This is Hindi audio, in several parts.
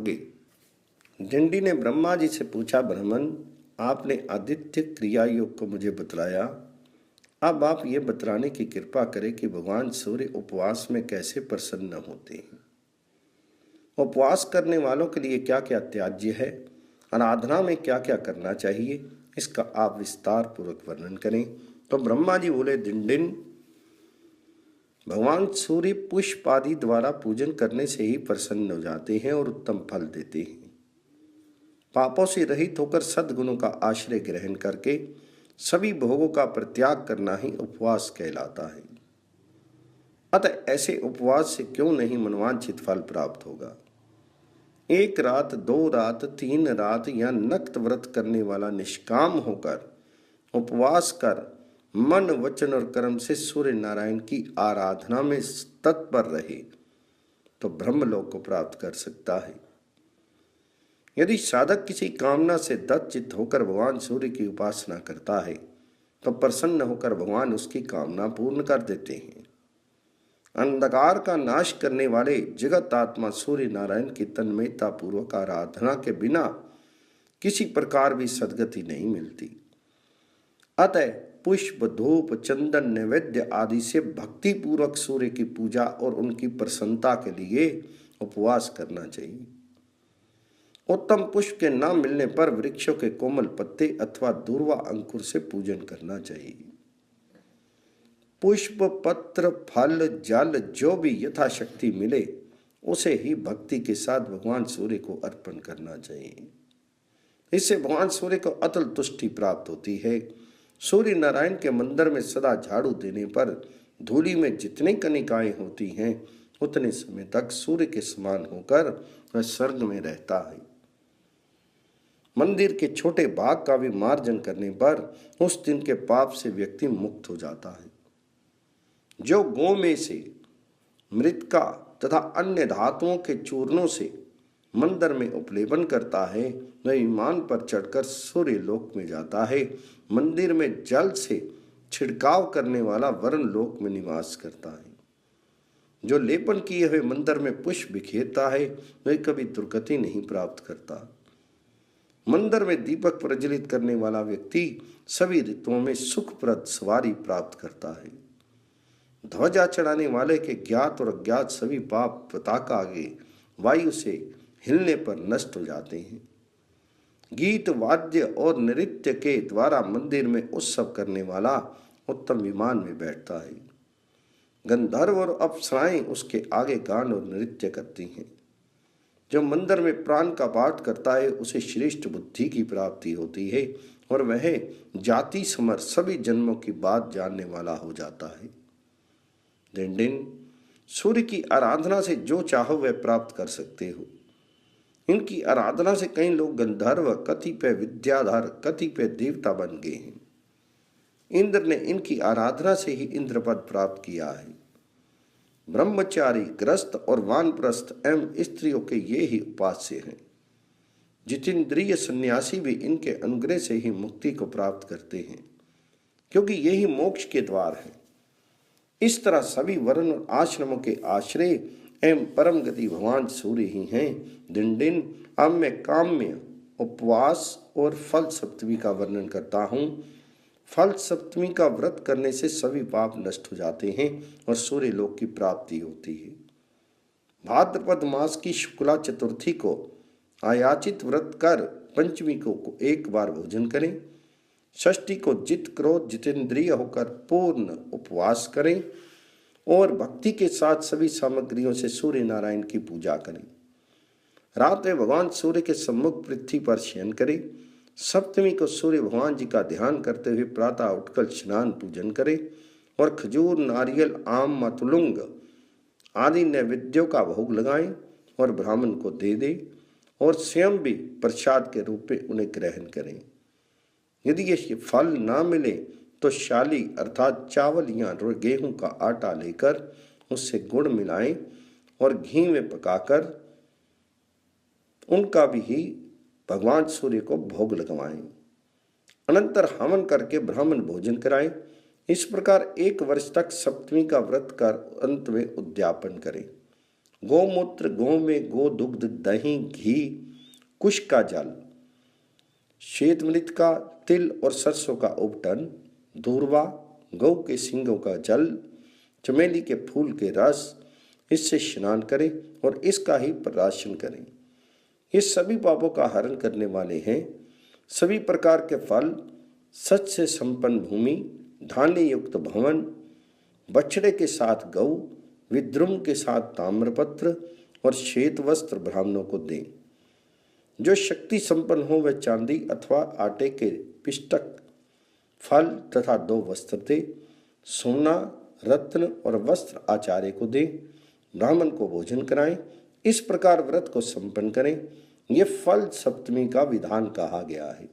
आगे डिंडी ने ब्रह्मा जी से पूछा, ब्राह्मण, आपने आदित्य क्रिया योग को मुझे बतलाया, अब आप ये बतलाने की कृपा करें कि भगवान सूर्य उपवास में कैसे प्रसन्न होते हैं। उपवास करने वालों के लिए क्या क्या त्याज्य है, आराधना में क्या क्या करना चाहिए, इसका आप विस्तार पूर्वक वर्णन करें। तो ब्रह्मा जी बोले, डिंडिन, भगवान सूर्य पुष्प आदि द्वारा पूजन करने से ही प्रसन्न हो जाते हैं और उत्तम फल देते हैं। पापों से रहित होकर सद्गुणों का आश्रय ग्रहण करके सभी भोगों का परित्याग करना ही उपवास कहलाता है। अतः ऐसे उपवास से क्यों नहीं मनवांछित फल प्राप्त होगा। 1 रात, 2 रात, 3 रात या नक्त व्रत करने वाला निष्काम होकर उपवास कर मन, वचन और कर्म से सूर्य नारायण की आराधना में तत्पर रहे तो ब्रह्मलोक को प्राप्त कर सकता है। यदि साधक किसी कामना से दत्तचित्त होकर भगवान सूर्य की उपासना करता है तो प्रसन्न होकर भगवान उसकी कामना पूर्ण कर देते हैं। अंधकार का नाश करने वाले जगत आत्मा सूर्य नारायण की तन्मयता पूर्वक आराधना के बिना किसी प्रकार भी सद्गति नहीं मिलती। अतः पुष्प, धूप, चंदन, नैवेद्य आदि से भक्ति पूर्वक सूर्य की पूजा और उनकी प्रसन्नता के लिए उपवास करना चाहिए। उत्तम पुष्प के न मिलने पर वृक्षों के कोमल पत्ते अथवा दूर्वा अंकुर से पूजन करना चाहिए। पुष्प, पत्र, फल, जल जो भी यथाशक्ति मिले उसे ही भक्ति के साथ भगवान सूर्य को अर्पण करना चाहिए। इससे भगवान सूर्य को अतुल तुष्टि प्राप्त होती है। सूर्य नारायण के मंदिर में सदा झाड़ू देने पर धूलि में जितनी कणिकाएं होती हैं उतने समय तक सूर्य के समान होकर वह स्वर्ग में रहता है। मंदिर के छोटे भाग का भी मार्जन करने पर उस दिन के पाप से व्यक्ति मुक्त हो जाता है। जो गोमेय से, मृतिका तथा अन्य धातुओं के चूर्णों से मंदिर में उपलेपन करता है वह विमान पर चढ़कर सूर्य लोक में जाता है। मंदिर में जल से छिड़काव करने वाला वरुण लोक में निवास करता है। जो लेपन किए हुए मंदिर में पुष्प बिखेरता है वह कभी दुर्गति नहीं प्राप्त करता। मंदिर में दीपक प्रज्वलित करने वाला व्यक्ति सभी ऋतुओं में सुखप्रद सवारी प्राप्त करता है। ध्वजा चढ़ाने वाले के ज्ञात और अज्ञात सभी पाप पताका आगे वायु से हिलने पर नष्ट हो जाते हैं। गीत, वाद्य और नृत्य के द्वारा मंदिर में उत्सव करने वाला उत्तम विमान में बैठता है। गंधर्व और अप्सराएं उसके आगे गान और नृत्य करती हैं। जो मंदिर में प्राण का पाठ करता है उसे श्रेष्ठ बुद्धि की प्राप्ति होती है और वह जाति समर सभी जन्मों की बात जानने वाला हो जाता है। डिंडिन, सूर्य की आराधना से जो चाहो वह प्राप्त कर सकते हो। इनकी आराधना से कई लोग गंधर्व, कतिपय विद्याधर, कतिपय देवता बन गए हैं। इंद्र ने इनकी आराधना से ही इंद्रपद प्राप्त किया है। ब्रह्मचारी, ग्रस्त और वानप्रस्थ एवं स्त्रियों के ये ही उपास्य हैं। जितेंद्रिय सन्यासी भी इनके अनुग्रह से ही मुक्ति को प्राप्त करते हैं, क्योंकि यही मोक्ष के द्वार हैं। इस तरह सभी वर्ण और आश्रमों के आश्रय एवं परम गति भगवान सूर्य ही हैं। डिंडिन, अब मैं काम्य, उपवास और फल सप्तमी का वर्णन करता हूँ। फल सप्तमी का व्रत करने से सभी पाप नष्ट हो जाते हैं और सूर्य लोक की प्राप्ति होती है। भाद्रपद मास की शुक्ला चतुर्थी को आयाचित व्रत कर पंचमी को एक बार भोजन करें। षष्ठी को जित क्रोध जितेंद्रिय होकर पूर्ण उपवास करें और भक्ति के साथ सभी सामग्रियों से सूर्य नारायण की पूजा करें। रात में भगवान सूर्य के सम्मुख पृथ्वी पर शयन करें। सप्तमी को सूर्य भगवान जी का ध्यान करते हुए प्रातः उठकर स्नान पूजन करें और खजूर, नारियल, आम, मतुलुंग आदि नैवेद्यों का भोग लगाएं और ब्राह्मण को दे दें और स्वयं भी प्रसाद के रूप में उन्हें ग्रहण करें। यदि ये फल ना मिले तो शाली अर्थात चावल या गेहूं का आटा लेकर उससे गुड़ मिलाएं और घी में पकाकर उनका भी भगवान सूर्य को भोग लगवाएं। अनंतर हवन करके ब्राह्मण भोजन कराएं। इस प्रकार 1 वर्ष तक सप्तमी का व्रत कर अंत में उद्यापन करें गोमूत्र, गोमेह, गोदुग्ध, दही, घी, कुश का जल, श्वेत मृतिका, तिल और सरसों का उपटन, दूर्वा, गौ के सींगों का जल, चमेली के फूल के रस, इससे स्नान करें और इसका ही प्राशन करें। ये सभी पापों का हरण करने वाले हैं। सभी प्रकार के फल, सच से संपन्न भूमि, धान्य युक्त भवन, बछड़े के साथ गौ, विद्रुम के साथ ताम्रपत्र और श्वेत वस्त्र ब्राह्मणों को दें। जो शक्ति संपन्न हो वह चांदी अथवा आटे के पिष्टक, फल तथा 2 वस्त्र दे। सोना, रत्न और वस्त्र आचार्य को दें। ब्राह्मण को भोजन कराएं। इस प्रकार व्रत को संपन्न करें। ये फल सप्तमी का विधान कहा गया है।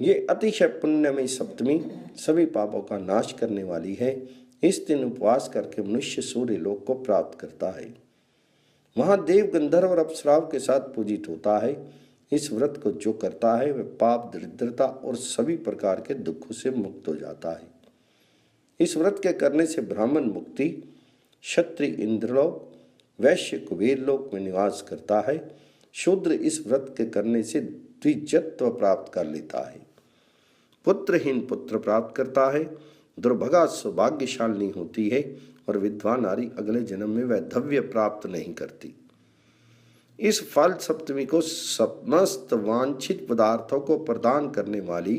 ये अतिशय पुण्यमयी सप्तमी सभी पापों का नाश करने वाली है। इस दिन उपवास करके मनुष्य सूर्य लोक को प्राप्त करता है। वहाँ देव, गंधर्व और अप्सराओं के साथ पूजित होता है। इस व्रत को जो करता है वह पाप, दरिद्रता और सभी प्रकार के दुखों से मुक्त हो जाता है। इस व्रत के करने से ब्राह्मण मुक्ति, क्षत्रिय इंद्रलोक, वैश्य कुबेर लोक में निवास करता है। शूद्र इस व्रत के करने से द्विजत्व प्राप्त कर लेता है। पुत्रहीन पुत्र प्राप्त करता है। दुर्भगा सौभाग्यशालिनी होती है और विधवा नारी अगले जन्म में वैधव्य प्राप्त नहीं करती। इस फल सप्तमी को समस्त वांछित पदार्थों को प्रदान करने वाली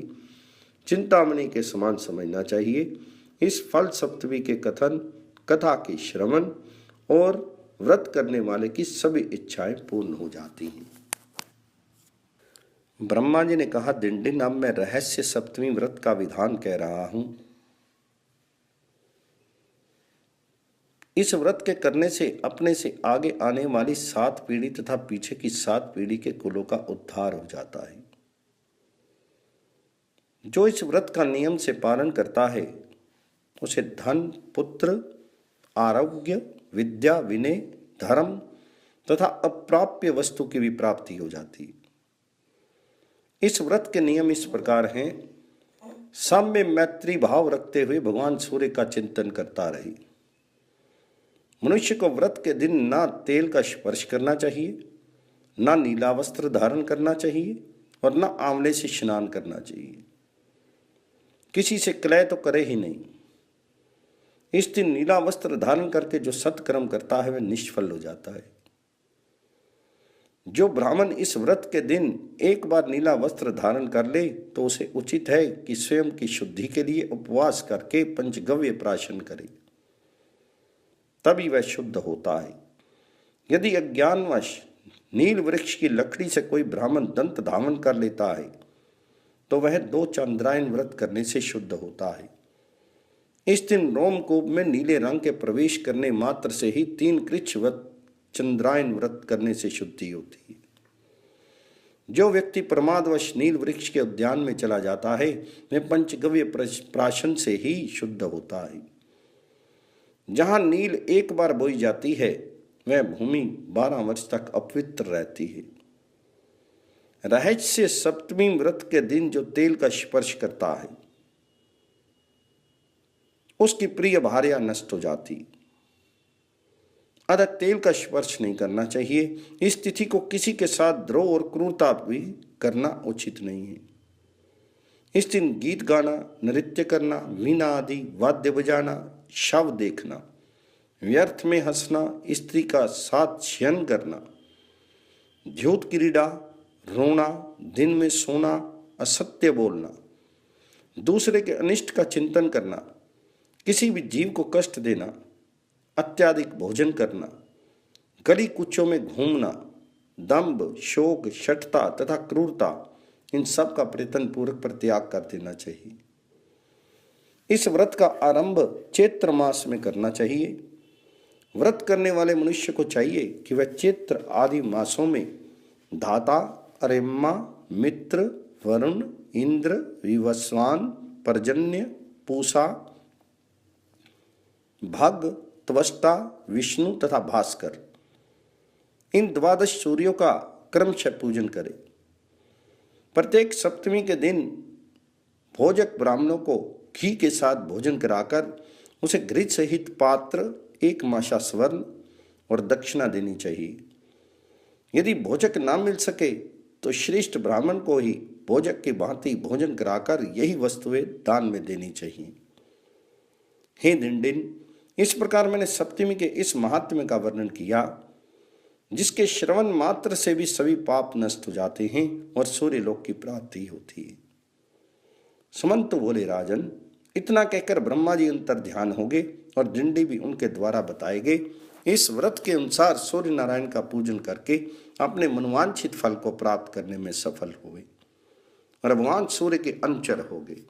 चिंतामणि के समान समझना चाहिए। इस फल सप्तमी के कथन, कथा के श्रवण और व्रत करने वाले की सभी इच्छाएं पूर्ण हो जाती हैं। ब्रह्मा जी ने कहा, दिन अब मैं रहस्य सप्तमी व्रत का विधान कह रहा हूं। इस व्रत के करने से अपने से आगे आने वाली 7 पीढ़ी तथा पीछे की 7 पीढ़ी के कुलों का उद्धार हो जाता है। जो इस व्रत का नियम से पालन करता है उसे धन, पुत्र, आरोग्य, विद्या, विनय, धर्म तथा अप्राप्य वस्तु की भी प्राप्ति हो जाती है। इस व्रत के नियम इस प्रकार हैं। सब में मैत्री भाव रखते हुए भगवान सूर्य का चिंतन करता रहे। मनुष्य को व्रत के दिन ना तेल का स्पर्श करना चाहिए, ना नीला वस्त्र धारण करना चाहिए और ना आंवले से स्नान करना चाहिए। किसी से क्लय तो करे ही नहीं। इस दिन नीला वस्त्र धारण करके जो सत्कर्म करता है वह निष्फल हो जाता है। जो ब्राह्मण इस व्रत के दिन एक बार नीला वस्त्र धारण कर ले तो उसे उचित है कि स्वयं की शुद्धि के लिए उपवास करके पंचगव्य प्राशन करे, तभी वह शुद्ध होता है। यदि अज्ञानवश नील वृक्ष की लकड़ी से कोई ब्राह्मण दंत धावन कर लेता है तो वह 2 चंद्रायन व्रत करने से शुद्ध होता है। इस दिन रोमकूप में नीले रंग के प्रवेश करने मात्र से ही 3 कृच्छ चंद्रायन व्रत करने से शुद्धि होती है। जो व्यक्ति प्रमादवश नील वृक्ष के उद्यान में चला जाता है वह पंचगव्य प्राशन से ही शुद्ध होता है। जहां नील एक बार बोई जाती है वह भूमि 12 वर्ष तक अपवित्र रहती है। रहस्य सप्तमी व्रत के दिन जो तेल का स्पर्श करता है उसकी प्रिय भार्या नष्ट हो जाती। अतः तेल का स्पर्श नहीं करना चाहिए। इस तिथि को किसी के साथ द्रोह और क्रूरता भी करना उचित नहीं है। इस दिन गीत गाना, नृत्य करना, वीणा आदि वाद्य बजाना, शव देखना, व्यर्थ में हंसना, स्त्री का साथ शयन करना, झूठ क्रीड़ा, रोना, दिन में सोना, असत्य बोलना, दूसरे के अनिष्ट का चिंतन करना, किसी भी जीव को कष्ट देना, अत्याधिक भोजन करना, गली कुचों में घूमना, दंभ, शोक, शठता तथा क्रूरता, इन सब का प्रयत्न पूर्वक परित्याग कर देना चाहिए। इस व्रत का आरंभ चैत्र मास में करना चाहिए। व्रत करने वाले मनुष्य को चाहिए कि वह चैत्र आदि मासों में धाता, अरिम्मा, मित्र, वरुण, इंद्र, विवस्वान, पर्जन्य, पूषा, भग, त्वष्टा, विष्णु तथा भास्कर, इन 12 सूर्यों का क्रमशः पूजन करें। प्रत्येक सप्तमी के दिन भोजक ब्राह्मणों को घी के साथ भोजन कराकर उसे घृत सहित पात्र, 1 मासा स्वर्ण और दक्षिणा देनी चाहिए। यदि भोजक ना मिल सके तो श्रेष्ठ ब्राह्मण को ही भोजक की भांति भोजन कराकर यही वस्तुएं दान में देनी चाहिए। हे दिनदिन, इस प्रकार मैंने सप्तमी के इस महात्म्य का वर्णन किया, जिसके श्रवण मात्र से भी सभी पाप नष्ट हो जाते हैं और सूर्य लोक की प्राप्ति होती है। सुमंत तो बोले, राजन, इतना कहकर ब्रह्मा जी अंतर ध्यान हो गए और डिंडी भी उनके द्वारा बताए गए इस व्रत के अनुसार सूर्य नारायण का पूजन करके अपने मनोवांछित फल को प्राप्त करने में सफल हुए और भगवान सूर्य के अनुचर हो गए।